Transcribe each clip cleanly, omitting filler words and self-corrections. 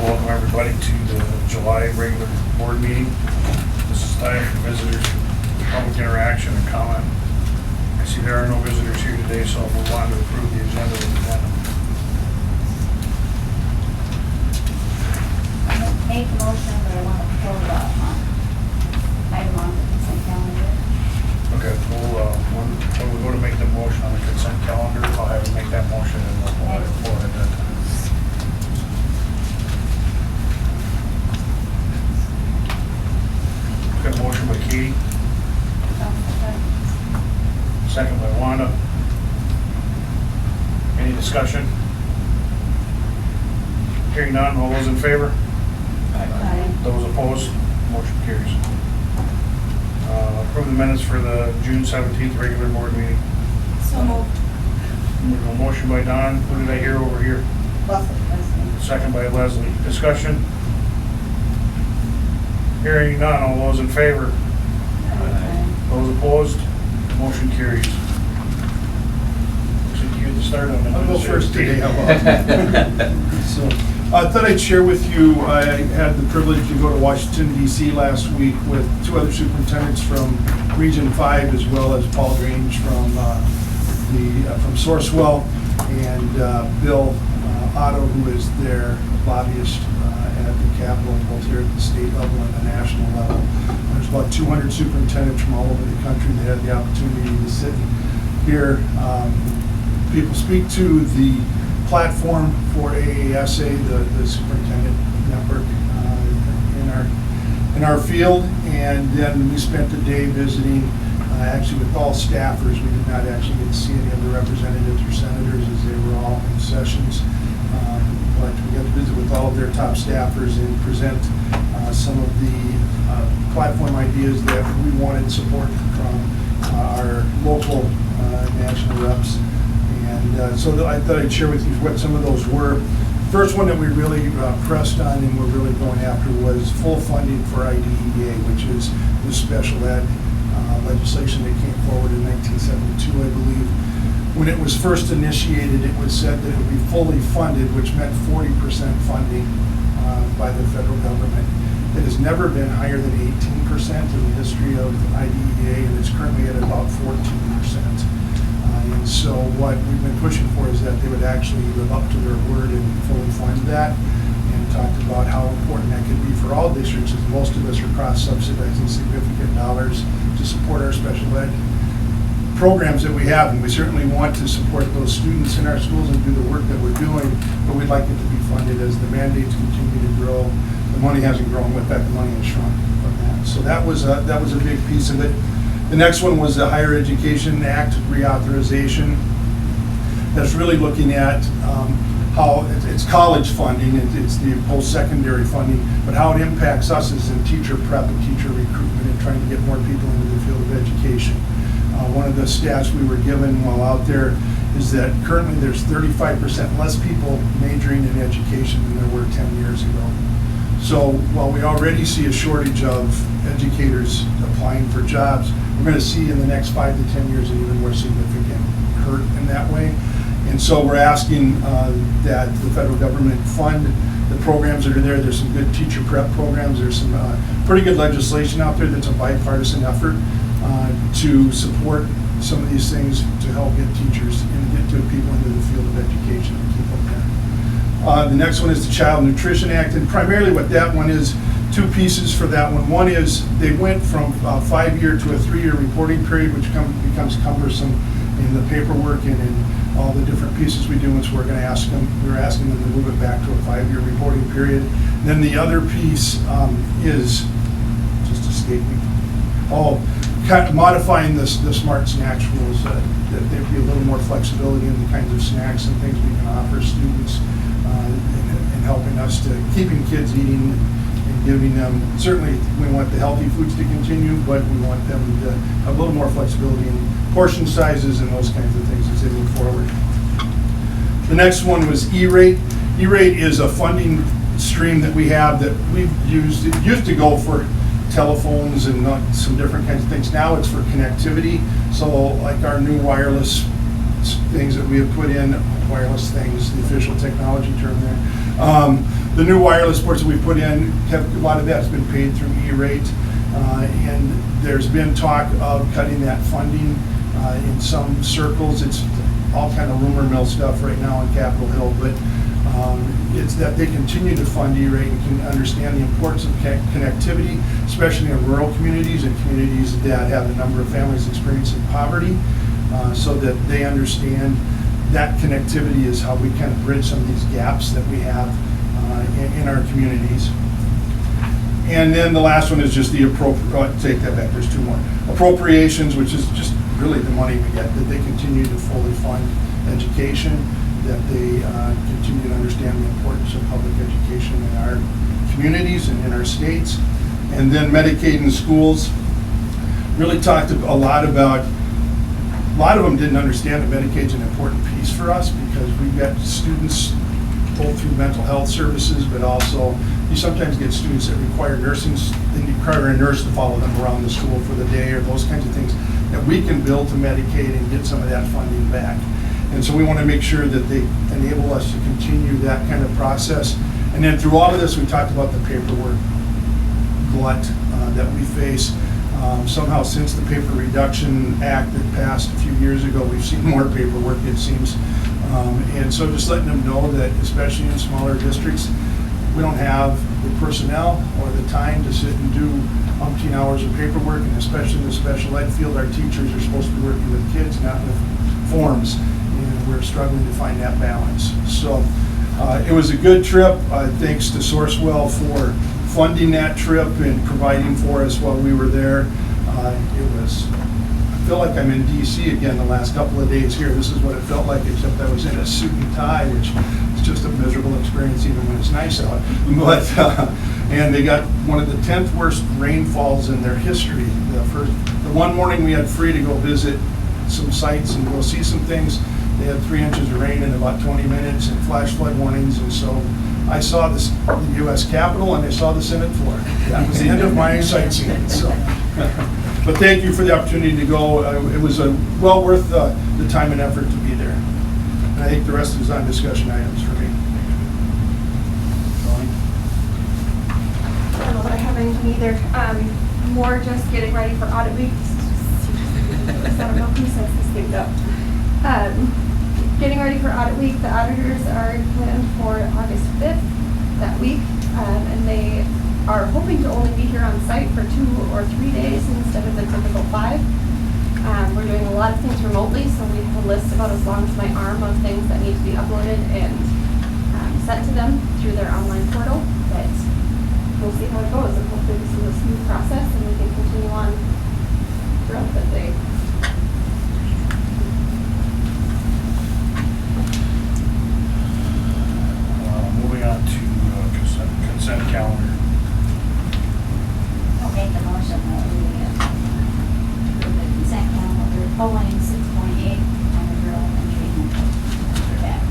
welcome everybody to the July regular board meeting. This is time for visitors, public interaction and comment. I see there are no visitors here today, so I'll move on to approve the agenda with addendum. I'm going to make a motion, but I want to pull the item on the consent calendar. Okay, when we go to make the motion on the consent calendar, I'll have to make that motion and we'll pull it at that time. Got a motion by Katie, second by Wanda. Any discussion? Hearing none, all those in favor? Aye. Those opposed? Motion carries. Approve the minutes for the June 17th regular board meeting. So moved. We have a motion by Don. Who did I hear over here? Leslie. Second by Leslie. Discussion? Hearing none, all those in favor? Those opposed? Motion carries. Looks like you get to start on it. I'll go first today, how about? So, I thought I'd share with you, I had the privilege to go to Washington DC last week with two other superintendents from Region 5, as well as Paul Grange from Sourcewell, and Bill Otto, who is their lobbyist at the Capitol, both here at the state level and the national level. There's about 200 superintendents from all over the country that had the opportunity to sit here. People speak to the platform for AASA, the superintendent network in our field, and then we spent the day visiting actually with all staffers. We did not actually get to see any of the representatives or senators as they were all in sessions, but we got to visit with all of their top staffers and present some of the platform ideas that we wanted support from our local national reps. And so I thought I'd share with you what some of those were. First one that we really pressed on and we're really going after was full funding for IDEA, which is the special ed legislation that came forward in 1972, I believe. When it was first initiated, it was said that it would be fully funded, which meant 40% funding by the federal government. It has never been higher than 18% in the history of IDEA, and it's currently at about 14%. And so what we've been pushing for is that they would actually live up to their word and fully fund that, and talked about how important that could be for all districts, as most of us are cross-subsidizing significant dollars to support our special ed programs that we have, and we certainly want to support those students in our schools and do the work that we're doing, but we'd like it to be funded as the mandates continue to grow. The money hasn't grown with that, the money has shrunk from that. So that was a big piece of it. The next one was the Higher Education Act reauthorization. That's really looking at how it's college funding, it's the post-secondary funding, but how it impacts us as in teacher prep and teacher recruitment and trying to get more people into the field of education. One of the stats we were given while out there is that currently there's 35% less people majoring in education than there were 10 years ago. So while we already see a shortage of educators applying for jobs, we're going to see in the next 5 to 10 years an even more significant hurt in that way. And so we're asking that the federal government fund the programs that are there. There's some good teacher prep programs. There's some pretty good legislation out there that's a bipartisan effort to support some of these things to help get teachers and get to people into the field of education and keep them there. The next one is the Child Nutrition Act, and primarily what that one is, two pieces for that one. One is they went from a 5-year to a 3-year reporting period, which becomes cumbersome in the paperwork and in all the different pieces we do, and so we're asking them to move it back to a 5-year reporting period. Then the other piece is, just escaped me, kind of modifying the smart snacks rules, that there'd be a little more flexibility in the kinds of snacks and things we can offer students, and helping us to keeping kids eating and giving them, certainly we want the healthy foods to continue, but we want them to have a little more flexibility in portion sizes and those kinds of things as they move forward. The next one was E-rate. E-rate is a funding stream that we have that we've used. It used to go for telephones and some different kinds of things. Now it's for connectivity. So like our new wireless things that we have put in, wireless things, the official technology term there. The new wireless ports that we put in, a lot of that's been paid through E-rate. And there's been talk of cutting that funding in some circles. It's all kind of rumor mill stuff right now on Capitol Hill, but it's that they continue to fund E-rate and can understand the importance of connectivity, especially in rural communities and communities that have a number of families experiencing poverty, so that they understand that connectivity is how we kind of bridge some of these gaps that we have in our communities. And then the last one is just the take that back, there's two more. Appropriations, which is just really the money we get, that they continue to fully fund education, that they continue to understand the importance of public education in our communities and in our states. And then Medicaid in schools, really talked a lot about, a lot of them didn't understand that Medicaid's an important piece for us because we've got students both through mental health services, but also you sometimes get students that require nursing, they require a nurse to follow them around the school for the day or those kinds of things that we can build to Medicaid and get some of that funding back. And so we want to make sure that they enable us to continue that kind of process. And then through all of this, we talked about the paperwork glut that we face. Somehow since the Paper Reduction Act that passed a few years ago, we've seen more paperwork, it seems. And so just letting them know that, especially in smaller districts, we don't have the personnel or the time to sit and do umpteen hours of paperwork, and especially in the special ed field, our teachers are supposed to be working with kids, not with forms, and we're struggling to find that balance. So it was a good trip. Thanks to Sourcewell for funding that trip and providing for us while we were there. I feel like I'm in DC again the last couple of days here. This is what it felt like, except I was in a suit and tie, which is just a miserable experience even when it's nice out. But and they got one of the 10th worst rainfalls in their history. The one morning we had free to go visit some sites and go see some things. They had 3 inches of rain in about 20 minutes and flash flood warnings, and so I saw the U.S. Capitol and I saw the Senate floor. That was the end of my sightseeing. So, but thank you for the opportunity to go. It was well worth the time and effort to be there. And I think the rest is on discussion items for me. I don't know that I have anything either. More just getting ready for audit week. I don't know who sets this thing up. Getting ready for audit week. The auditors are planned for August 5th that week, and they are hoping to only be here on site for 2 or 3 days instead of the typical 5. We're doing a lot of things remotely, so we have a list about as long as my arm of things that need to be uploaded and sent to them through their online portal. But we'll see how it goes, and hopefully this is a smooth process and we can continue on throughout the day. Moving on to consent calendar. I'll make the motion that we approve the consent calendar, following 6.8 under elementary and after that.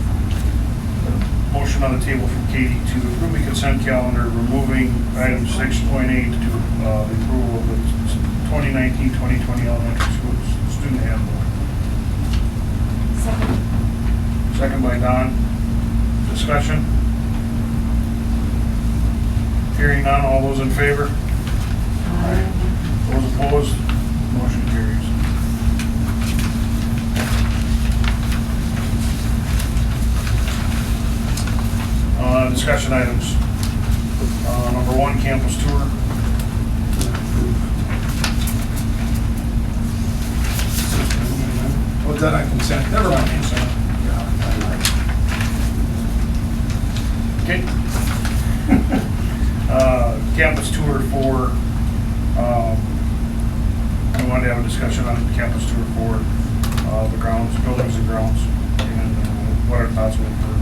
Motion on the table from Katie to approve the consent calendar, removing item 6.8 to the approval of the 2019-2020 elementary school student handbook. Second. Second by Don. Discussion? Hearing none, all those in favor? Those opposed? Motion carries. Discussion items. Number 1, campus tour. Oh, is that on consent? Never mind. Okay. Campus tour for, I wanted to have a discussion on the campus tour for the grounds, buildings and grounds, and what our thoughts were for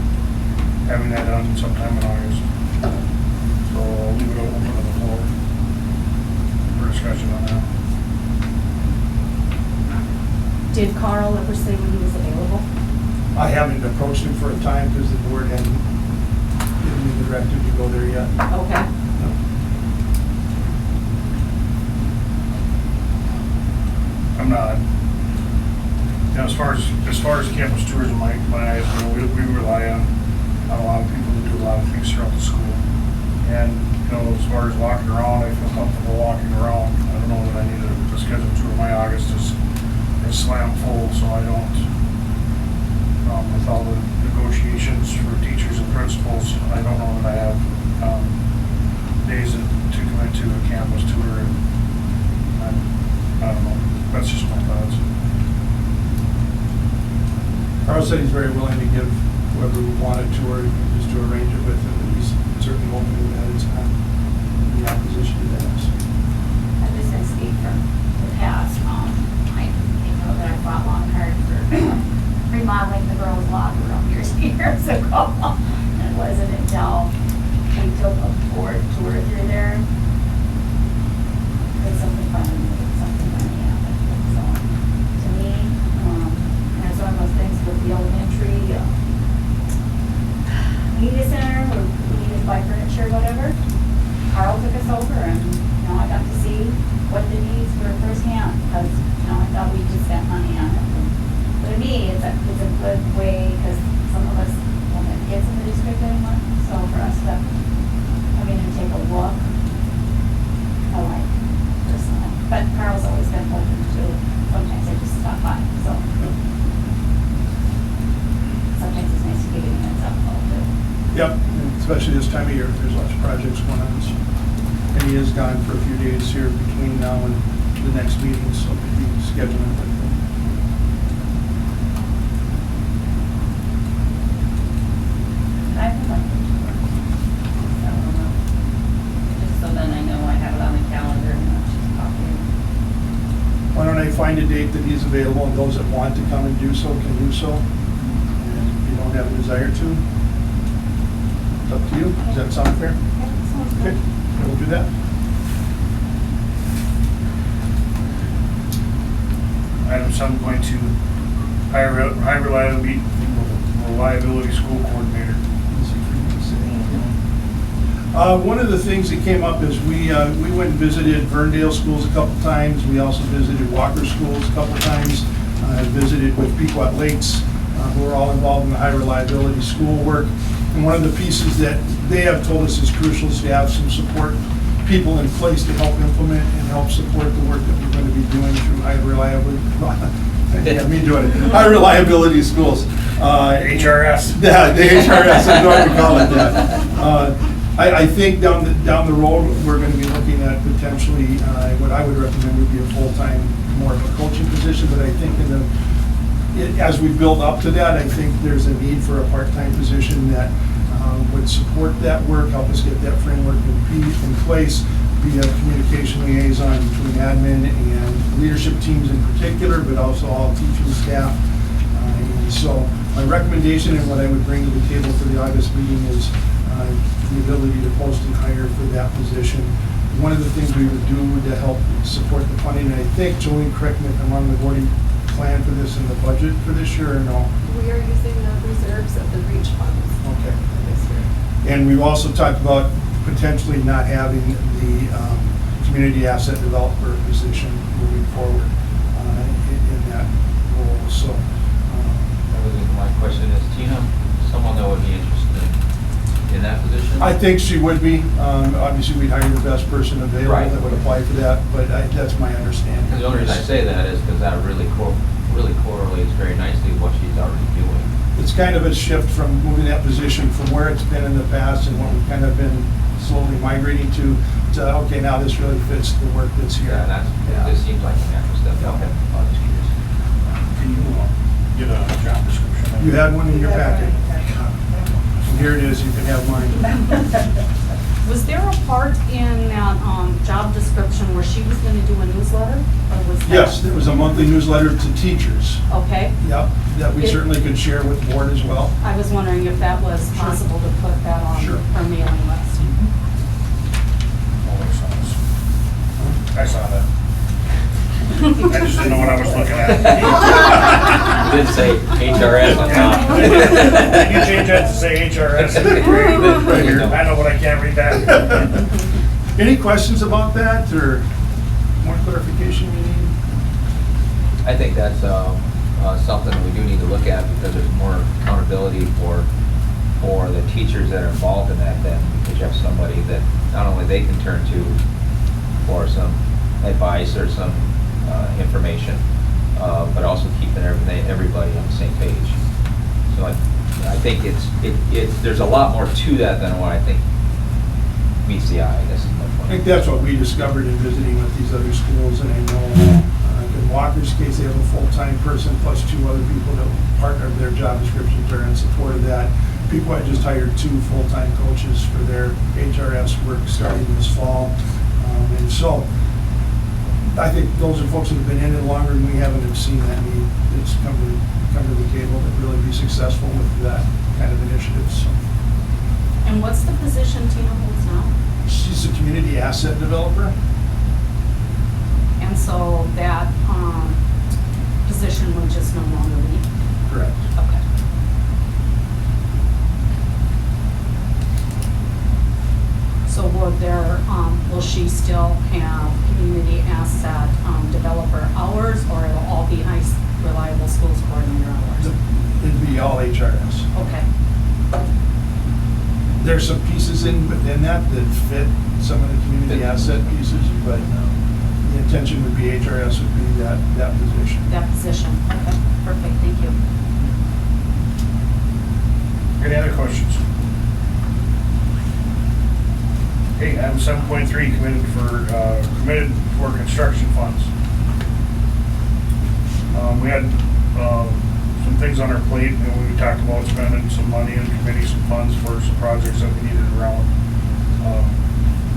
having that done sometime in August. So I'll leave it open to the floor for discussion on that. Did Carl ever say when he was available? I haven't approached him for a time because the board hadn't given me the directive to go there yet. Okay. I'm not Now, as far as campus tourism, my eyes, we rely on a lot of people to do a lot of things throughout the school. And, as far as walking around, I feel comfortable walking around. I don't know that I need a schedule tour. My August is slam full, so I don't, with all the negotiations for teachers and principals, I don't know that I have days to commit to a campus tour. And I don't know. That's just my thoughts. Carl said he's very willing to give whoever we want a tour, just to arrange it with him, and he's certainly open to that. It's not in opposition to that. So. I'm just gonna speak from the past. I know that I fought long and hard for remodeling the girls' locker room years and years ago. And it wasn't until we took a board tour through there that something funny happened. So, to me, that's one of those things with the elementary media center, where we needed to buy furniture, whatever. Carl took us over, and I got to see what the needs were firsthand, because I thought we just spent money on it. But to me, it's a good way, because some of us don't have kids in the district anymore, so for us to come in and take a look, I like personally. But Carl's always been open to, sometimes I just stop by, so. Sometimes it's nice to give you a heads up too. Yep, and especially this time of year, there's lots of projects going on. So. And he is gone for a few days here between now and the next meeting, so maybe scheduling it with him. I would like to. Just so then I know I have it on the calendar and not just copy Why don't I find a date that he's available, and those that want to come and do so can do so. And if you don't have a desire to, it's up to you. Does that sound fair? Yeah, sounds Okay, good. we'll do that. Item 7.2, high reliability school coordinator. One of the things that came up is we went and visited Verndale schools a couple times. We also visited Walker schools a couple times. Visited with Pequot Lakes, who are all involved in the high reliability school work. And one of the pieces that they have told us is crucial is to have some support people in place to help implement and help support the work that we're going to be doing through high reliability. Yeah, me doing it. High reliability schools. HRS. Yeah, the HRS. I know what we call it that. I think down the road we're going to be looking at potentially what I would recommend would be a full-time, more of a coaching position. But I think as we build up to that, I think there's a need for a part-time position that would support that work, help us get that framework in place, be a communication liaison between admin and leadership teams in particular, but also all teaching staff. And so my recommendation and what I would bring to the table for the August meeting is the ability to post and hire for that position. One of the things we would do to help support the funding, and I think, Jolene, correct me if I'm wrong, we've already planned for this in the budget for this year, or no? We are using the reserves of the breach funds Okay. for this year. And we've also talked about potentially not having the community asset developer position moving forward in that role. So, That was my question is, Tina, someone that would be interested in that position? I think she would be. Obviously, we'd hire the best person available Right. that would apply for that, but that's my understanding. The only reason I say that is because that really correlates very nicely with what she's already doing. It's kind of a shift from moving that position from where it's been in the past and what we've kind of been slowly migrating to, okay, now this really fits the work that's here. Yeah, this seems like a natural step. Okay, I was just curious. Can you get a job description? You had one in your packet. And here it is, you can have mine. Was there a part in that job description where she was going to do a newsletter? Or was that? Yes, there was a monthly newsletter to teachers. Okay. Yep, that we certainly could share with the board as well. I was wondering if that was possible to put that on Sure. her mailing list. I saw that. I just didn't know what I was looking at. You did say HRS on top. Can you change that to say HRS? Right here. I know, but I can't read that. Any questions about that or more clarification you need? I think that's something that we do need to look at, because there's more accountability for the teachers that are involved in that, then because you have somebody that not only they can turn to for some advice or some information, but also keeping everybody on the same page. So I think there's a lot more to that than what I think meets the eye, I guess is my I point. think that's what we discovered in visiting with these other schools, and I know in Walker's case, they have a full-time person plus 2 other people that part of their job descriptions are in support of that. People had just hired 2 full-time coaches for their HRS work starting this fall. And so I think those are folks that have been in it longer than we haven't have seen that need. It's come to the table to really be successful with that kind of initiative. So And what's the position Tina holds now? she's a community asset developer. And so that position will just no longer be? Correct. Okay. So will she still have community asset developer hours, or it'll all be nice, reliable schools coordinator hours? It'd be all HRS. Okay. There's some pieces within that fit some of the community asset pieces, but the intention would be HRS would be that position. That position, okay, perfect, thank you. Any other questions? Okay, item 7.3, committed for construction funds. We had some things on our plate, and we talked about spending some money and committing some funds for some projects that we needed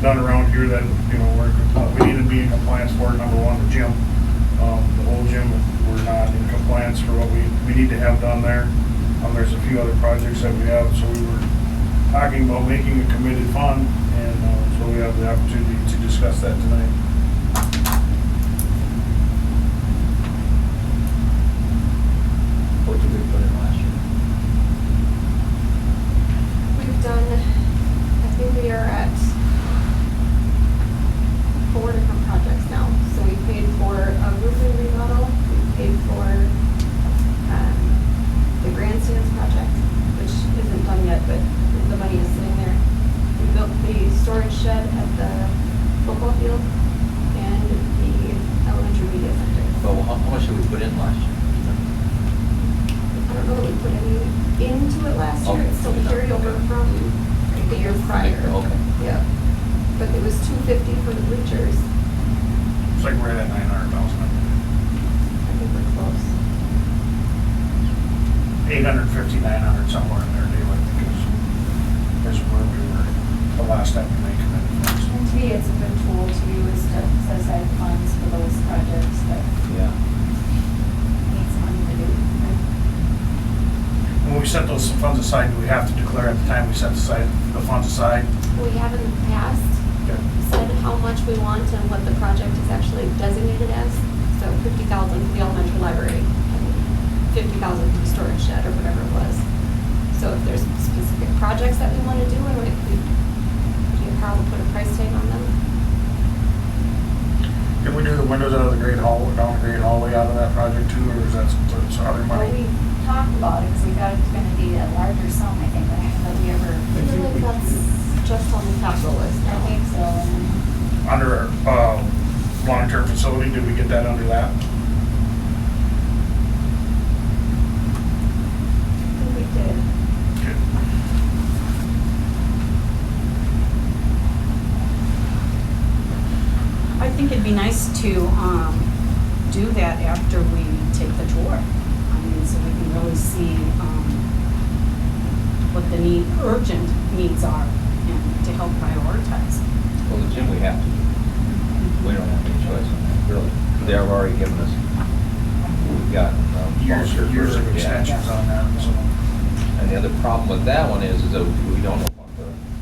done around here that, we need to be in compliance for. Number one, the gym. The old gym, we're not in compliance for what we need to have done there. There's a few other projects that we have, so we were talking about making a committed fund, and so we have the opportunity to discuss that tonight. What did we put in last year? We've done, I think we are at 4 different projects now. So we paid for a roofing remodel, we paid for the grandstands project, which isn't done yet, but the money is sitting there. We built the storage shed at the football field and the elementary media center. Well, how much did we put in last year? I don't know that we put any into it last year, it's still carried over from the year prior. Okay. Yeah, but it was $250 for the bleachers. It's like we're at 900,000. I think we're close. 850, 900, somewhere in there, David, because where we were the last time we made committed funds. And to me, it's a good tool to use to set aside funds for those projects that Yeah. need some money to do. When we set those funds aside, do we have to declare at the time we set the funds aside? We have in the past said how much we want and what the project is actually designated as. So 50,000 for the elementary library, and 50,000 for the storage shed or whatever it was. So if there's specific projects that we want to do, and we probably put a price tag on them. Can we do the windows out of the great hall, down the great hallway out of that project too, or is that some other Well, money? we talked about it, because we thought it was gonna be a larger sum, I think, that we ever, I feel like that's just on the capital list I now. think so. And Under long-term facility, did we get that under that? I think we did. Okay. I think it'd be nice to do that after we take the tour. I mean, so we can really see what the urgent needs are, and to help prioritize. Well, the gym we have to do. We don't have any choice on that, really. They have already given us, we've got. Years of extensions on that, so. And the other problem with that one is that we don't know what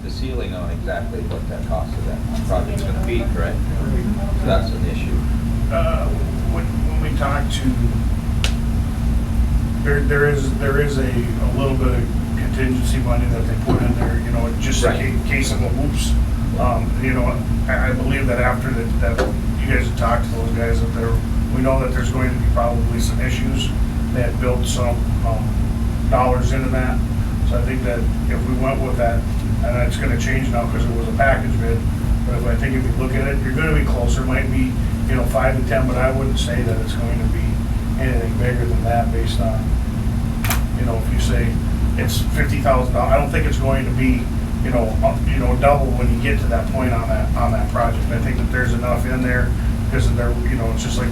the ceiling on exactly what that cost of that project's gonna be, correct? So that's an issue. When we talk to, there is a little bit of contingency money that they put in there, just Right. in case of a whoops. I believe that after that you guys have talked to those guys up there, we know that there's going to be probably some issues. They had built some dollars into that. So I think that if we went with that, and it's gonna change now because it was a package bid, but if I think if you look at it, you're gonna be closer, might be, 5 to 10, but I wouldn't say that it's going to be anything bigger than that based on, if you say it's $50,000, I don't think it's going to be, double when you get to that point on that project. I think that there's enough in there because they're, it's just like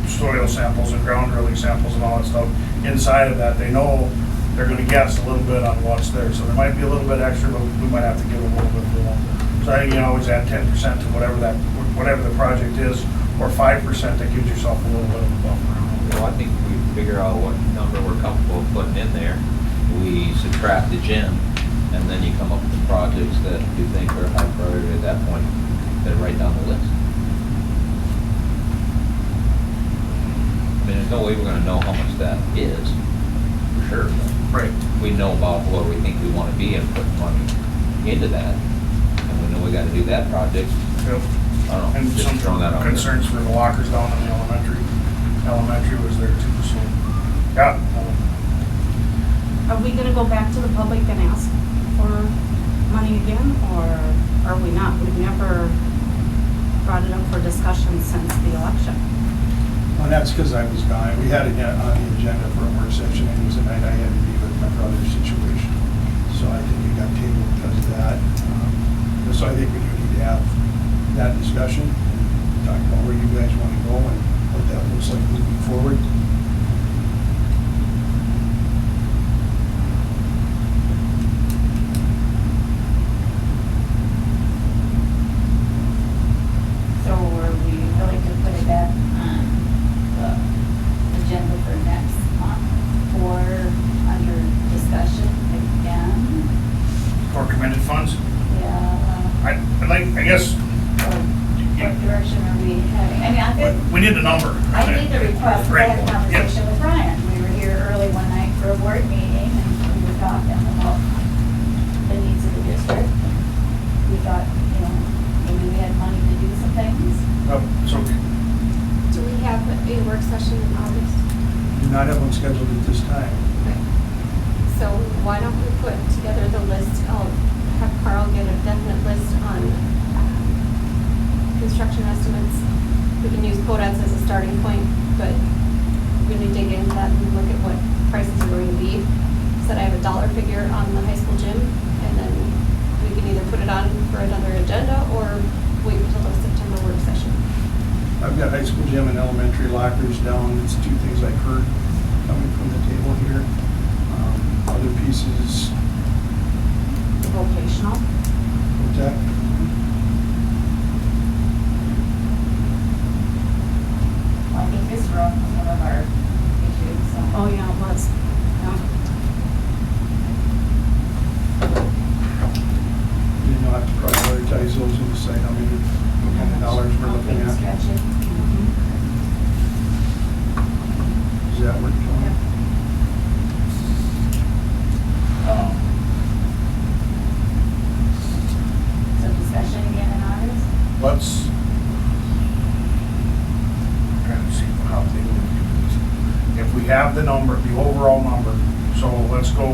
soil samples and ground drilling samples and all that stuff. Inside of that, they know they're gonna guess a little bit on what's there. So there might be a little bit extra, but we might have to give them a little bit more. So I think you always add 10% to whatever the project is, or 5% that gives yourself a little bit of a buffer. Well, I think we figure out what number we're comfortable putting in there. We subtract the gym, and then you come up with the projects that you think are high priority at that point, then write down the list. I mean, there's no way we're gonna know how much that is, for sure. Right. We know about where we think we wanna be and put money into that, and we know we gotta do that project. Yep. I don't know, And just some throwing that out there. concerns for the lockers down in the elementary. Elementary was there too, so, yeah. Are we gonna go back to the public and ask for money again, or are we not? We've never brought it up for discussion since the election. Well, that's because I was gone. We had it on the agenda for a work session, and it was the night I had to be with my brother's situation. So I think it got tabled because of that. So I think we do need to have that discussion, talk about where you guys want to go and what that looks like moving forward. So are we willing to put it back on the agenda for next month or under discussion again? For committed funds, Yeah. I guess, Or what direction are we heading? I mean, I think, we need the number. I need the request, I had a Right. conversation with Brian. We were here early one night for a board meeting and we were talking about the needs of the district. We thought, maybe we had money to do some things. So, Do we have a work session in August? Do not have one scheduled at this time. So why don't we put together the list, I'll have Carl get a definite list on construction estimates. We can use quotas as a starting point, but really dig into that and look at what prices are going to be. Said I have a dollar figure on the high school gym, and then we can either put it on for another agenda or wait until the September work session. I've got high school gym and elementary lockers down. It's two things I've heard coming from the table here. Other pieces, Vocational. protect. Well, I think this room was one of our issues, so. Oh, yeah, it was. Yeah. Then you'll have to prioritize those and decide how many, what kind of dollars we're looking Maybe at. stretch it. Does that work, Tony? So discussion again in August? let's trying to see how they would do this. If we have the number, the overall number, so let's go,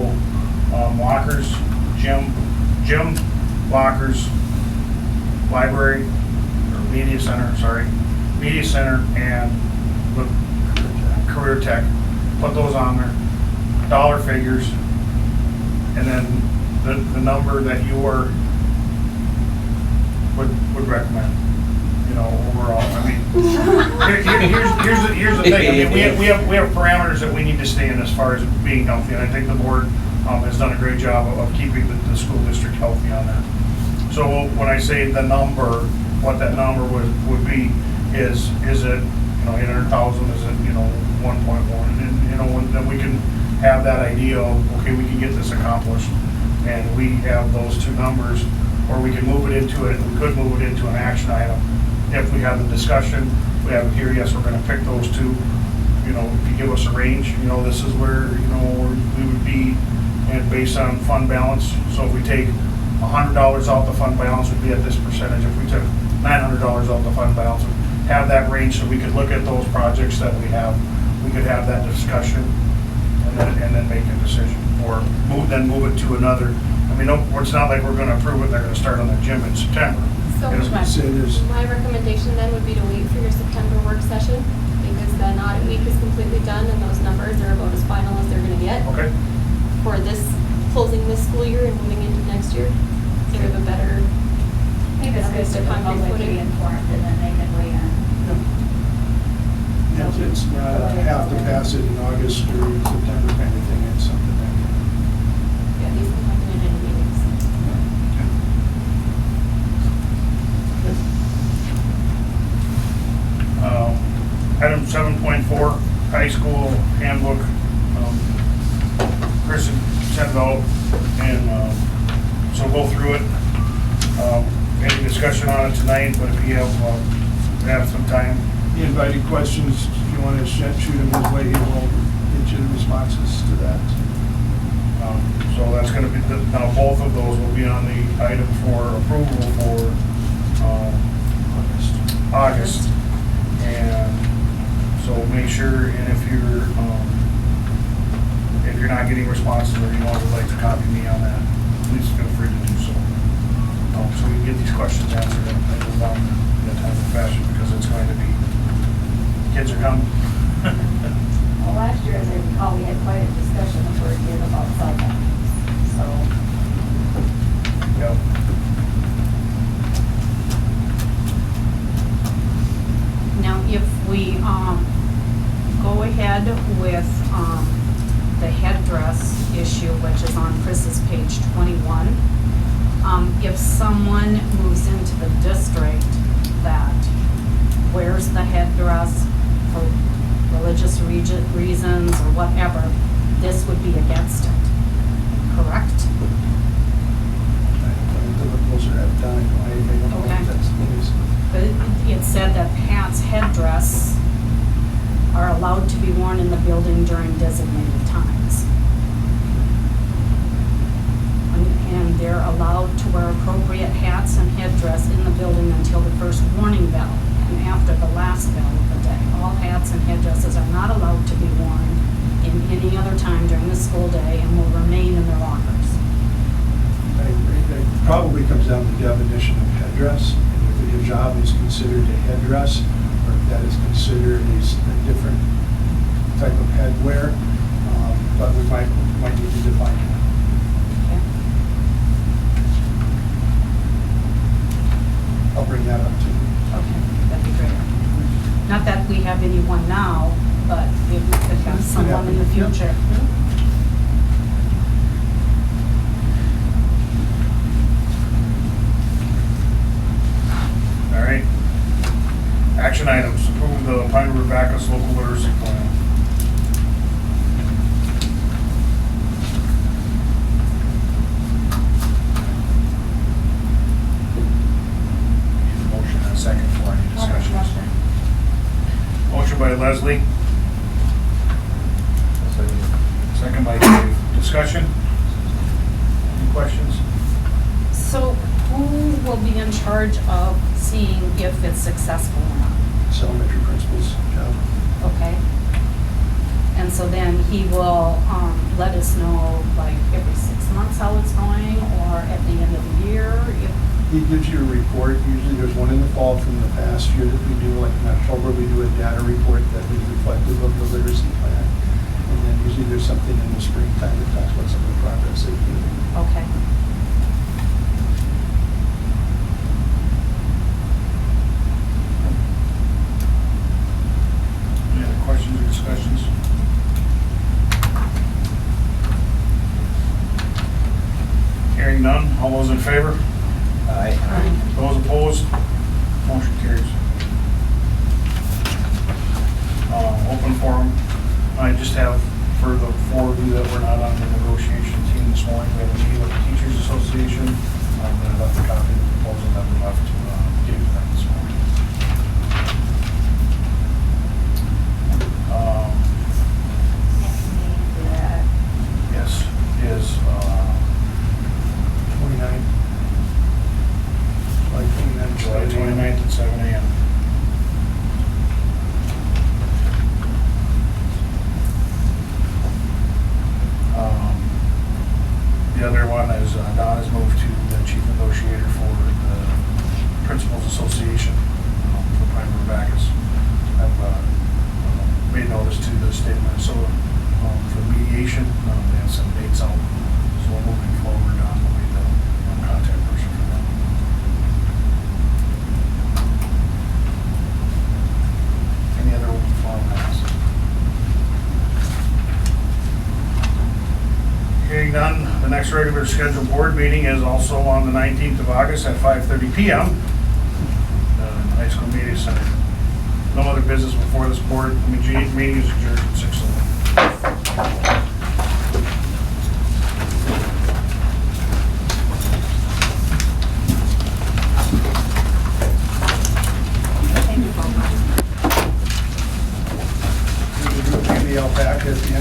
lockers, gym, lockers, library, or media center, and the career tech, put those on there, dollar figures, and then the number that you would recommend, overall. I mean, here's the thing. I mean, we have parameters that we need to stay in as far as being healthy, and I think the board has done a great job of keeping the school district healthy on that. So when I say the number, what that number would be is it 800,000? Is it 1.1? And then we can have that idea of, okay, we can get this accomplished, and we have those two numbers, or we can move it into it. We could move it into an action item if we have the discussion. We have it here. Yes, we're going to pick those two. If you give us a range, this is where we would be, and based on fund balance. So if we take $100 out the fund balance, would be at this percentage. If we took $900 out the fund balance, have that range so we could look at those projects that we have. We could have that discussion and then make a decision, or then move it to another. I mean, it's not like we're gonna approve it, they're gonna start on the gym in September. So It'll- Say there's, my recommendation then would be to wait for your September work session, because then audit week is completely done and those numbers are about as final as they're gonna get Okay, for this, closing this school year and moving into next year. So we have a better, Maybe it's good for the public to be informed and then they can weigh in. it's not a have to pass it in August or September kind of thing, it's something that. yeah, these can happen in any meetings. Item 7.4, high school handbook. Chris had sent it out, and so we'll go through it. Any discussion on it tonight, but if you have some time. He invited questions, if you want to shoot him his way, he will get you the responses to that. So that's gonna be, now both of those will be on the item for approval for August. And so make sure, and if you're not getting responses or you would like to copy me on that, please feel free to do so. So we can get these questions answered in a timely fashion, because it's going to be, kids are coming. Well, last year, as I recall, we had quite a discussion of where it did about cell phones, so. Yep. Now, if we go ahead with the headdress issue, which is on Chris's page 21, if someone moves into the district that wears the headdress for religious reasons or whatever, this would be against it, correct? I don't know what those are at done, I don't know Okay. if that's the case. But it said that Pat's headdress are allowed to be worn in the building during designated times. And they're allowed to wear appropriate hats and headdress in the building until the first warning bell and after the last bell of the day. All hats and headdresses are not allowed to be worn in any other time during the school day and will remain in their lockers. I agree. It probably comes down to definition of headdress, and if your job is considered a headdress, or if that is considered a different type of headwear, but we might need to define that. Okay? I'll bring that up too. Okay, that'd be great. Not that we have anyone now, but if we could have someone in the future. All right. Action items, approve the Pine River Backus local literacy plan. Need a motion and a second for any discussions. Motion by Leslie. Second by Dave. Discussion? Any questions? So who will be in charge of seeing if it's successful or not? It's elementary principal's job. Okay? And so then he will let us know like every 6 months how it's going, or at the end of the year? He gives you a report. Usually there's one in the fall from the past year that we do, like in October, we do a data report that is reflective of the literacy plan. And then usually there's something in the springtime that talks about some of the progress they've made. Okay. Any other questions or discussions? Hearing none, all those in favor? Aye. Those opposed? Motion carries. Open forum, I just have, for the four of you that were not on the negotiation team this morning, we had a meeting with the Teachers Association. I left a copy of the proposal that we left to give to them this morning. Next meeting, Yes, is 29. Like 29. July 29th at 7 a.m. next regular scheduled board meeting is also on the 19th of August at 5:30 PM. High School Media Center. No other business before this board. Meeting is adjourned at 6:11. Maybe I'll back at the end.